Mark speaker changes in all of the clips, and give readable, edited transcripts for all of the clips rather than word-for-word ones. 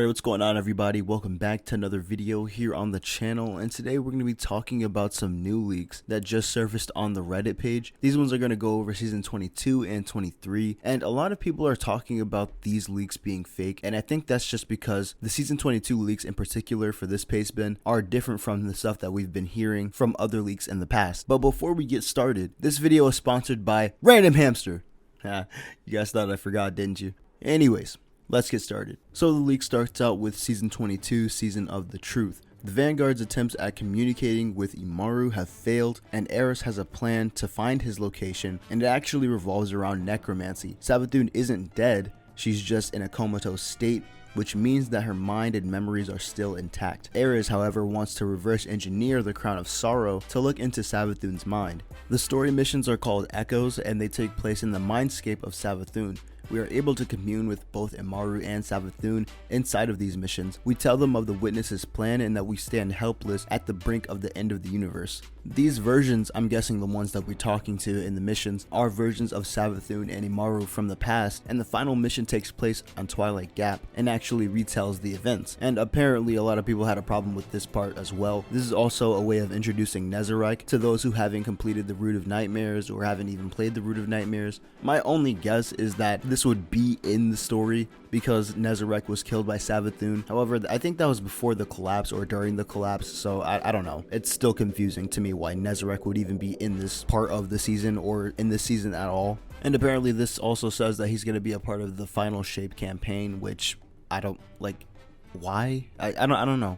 Speaker 1: Alright, what's going on everybody? Welcome back to another video here on the channel, and today we're going to be talking about some new leaks that just surfaced on the Reddit page. These ones are going to go over season 22 and 23, and a lot of people are talking about these leaks being fake, and I think that's just because the season 22 leaks in particular for this pace bin are different from the stuff that we've been hearing from other leaks in the past. But before we get started, this video is sponsored by Random Hamster. You guys thought I forgot, didn't you? Anyways, let's get started. So the leak starts out with season 22, Season of the Truth. The Vanguard's attempts at communicating with Imaru have failed, and Eris has a plan to find his location, and it actually revolves around necromancy. Savathun isn't dead, she's just in a comatose state, which means that her mind and memories are still intact. Eris, however, wants to reverse engineer the Crown of Sorrow to look into Savathun's mind. The story missions are called Echoes, and they take place in the mindscape of Savathun. We are able to commune with both Imaru and Savathun inside of these missions. We tell them of the witness's plan and that we stand helpless at the brink of the end of the universe. These versions, I'm guessing the ones that we're talking to in the missions, are versions of Savathun and Imaru from the past, and the final mission takes place on Twilight Gap and actually retells the events. And apparently a lot of people had a problem with this part as well. This is also a way of introducing Nezarec to those who haven't completed the Root of Nightmares or haven't even played the Root of Nightmares. My only guess is that this would be in the story because Nezarec was killed by Savathun. However, I think that was before the collapse or during the collapse, so I don't know. It's still confusing to me why Nezarec would even be in this part of the season or in this season at all. And apparently this also says that he's going to be a part of the Final Shape campaign, which I don't like. Why? I don't know.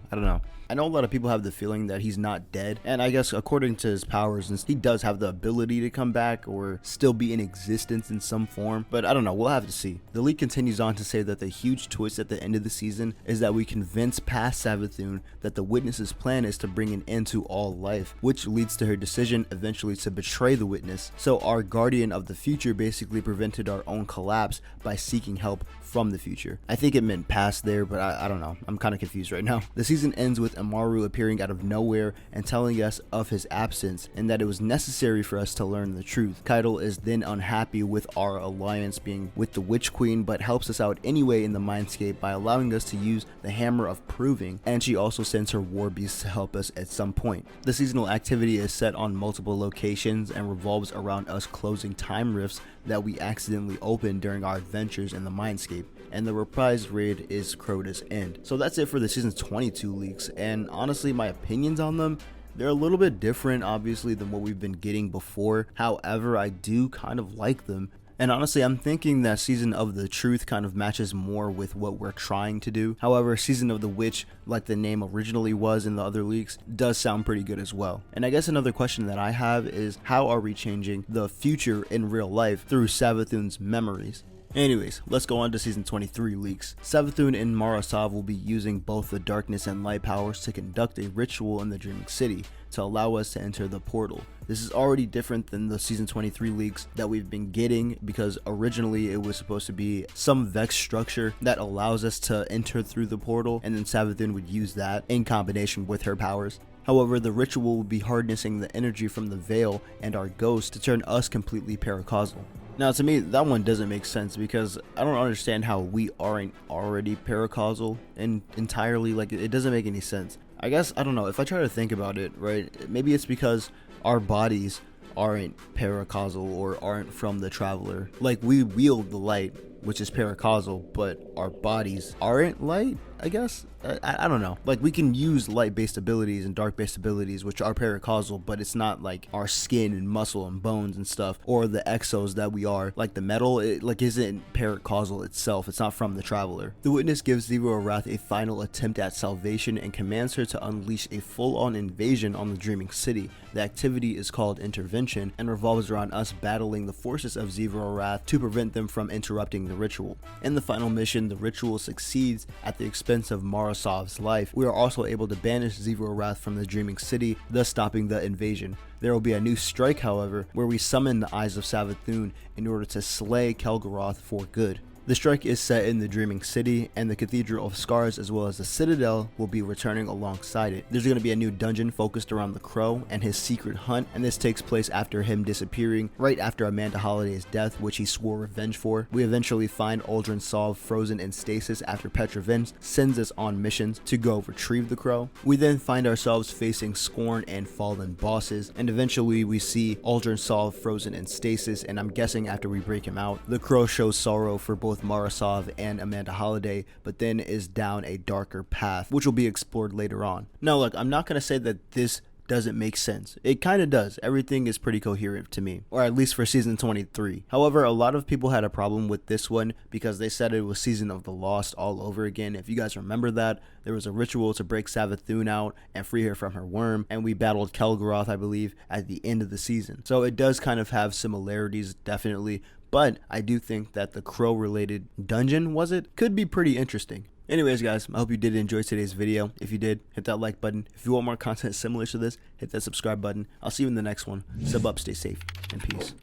Speaker 1: I know a lot of people have the feeling that he's not dead, and I guess according to his powers, he does have the ability to come back or still be in existence in some form, but I don't know, we'll have to see. The leak continues on to say that the huge twist at the end of the season is that we convince past Savathun that the witness's plan is to bring an end to all life, which leads to her decision eventually to betray the witness. So our guardian of the future basically prevented our own collapse by seeking help from the future. I think it meant past there, but I don't know. I'm kind of confused right now. The season ends with Imaru appearing out of nowhere and telling us of his absence and that it was necessary for us to learn the truth. Keitel is then unhappy with our alliance being with the Witch Queen, but helps us out anyway in the mindscape by allowing us to use the Hammer of Proving, and she also sends her war beasts to help us at some point. The seasonal activity is set on multiple locations and revolves around us closing time rifts that we accidentally opened during our adventures in the mindscape, and the reprised raid is Crota's End. So that's it for the season 22 leaks, and honestly my opinions on them, they're a little bit different obviously than what we've been getting before. However, I do kind of like them. And honestly, I'm thinking that Season of the Truth kind of matches more with what we're trying to do. However, Season of the Witch, like the name originally was in the other leaks, does sound pretty good as well. And I guess another question that I have is, how are we changing the future in real life through Savathun's memories? Anyways, let's go on to season 23 leaks. Savathun and Marasov will be using both the darkness and light powers to conduct a ritual in the Dreaming City to allow us to enter the portal. This is already different than the season 23 leaks that we've been getting, because originally it was supposed to be some Vex structure that allows us to enter through the portal, and then Savathun would use that in combination with her powers. However, the ritual will be harnessing the energy from the veil and our ghost to turn us completely paracausal. Now, to me, that one doesn't make sense because I don't understand how we aren't already paracausal and entirely. Like, it doesn't make any sense. I guess, I don't know, if I try to think about it, right, maybe it's because our bodies aren't paracausal or aren't from the Traveler. Like, we wield the light, which is paracausal, but our bodies aren't light, I guess. I don't know. Like, we can use light-based abilities and dark-based abilities, which are paracausal, but it's not like our skin and muscle and bones and stuff, or the exos that we are. Like the metal, it like isn't paracausal itself. It's not from the Traveler. The Witness gives Zero Wrath a final attempt at salvation and commands her to unleash a full-on invasion on the Dreaming City. The activity is called Intervention and revolves around us battling the forces of Zero Wrath to prevent them from interrupting the ritual. In the final mission, the ritual succeeds at the expense of Marasov's life. We are also able to banish Zero Wrath from the Dreaming City, thus stopping the invasion. There will be a new strike, however, where we summon the Eyes of Savathun in order to slay Kelgaroth for good. The strike is set in the Dreaming City, and the Cathedral of Scars as well as the Citadel will be returning alongside it. There's going to be a new dungeon focused around the Crow and his secret hunt, and this takes place after him disappearing right after Amanda Holliday's death, which he swore revenge for. We eventually find Aldrin Solve frozen in stasis after Petra Vince sends us on missions to go retrieve the Crow. We then find ourselves facing Scorn and fallen bosses, and eventually we see Aldrin Solve frozen in stasis, and I'm guessing after we break him out, the Crow shows sorrow for both Marasov and Amanda Holliday, but then is down a darker path, which will be explored later on. Now look, I'm not going to say that this doesn't make sense. It kind of does. Everything is pretty coherent to me, or at least for season 23. However, a lot of people had a problem with this one because they said it was Season of the Lost all over again. If you guys remember that, there was a ritual to break Savathun out and free her from her worm, and we battled Kelgaroth, I believe, at the end of the season. So it does kind of have similarities, definitely, but I do think that the Crow related dungeon, could be pretty interesting. Anyways guys, I hope you did enjoy today's video. If you did, hit that like button. If you want more content similar to this, hit that subscribe button. I'll see you in the next one. Sub up, stay safe, and peace.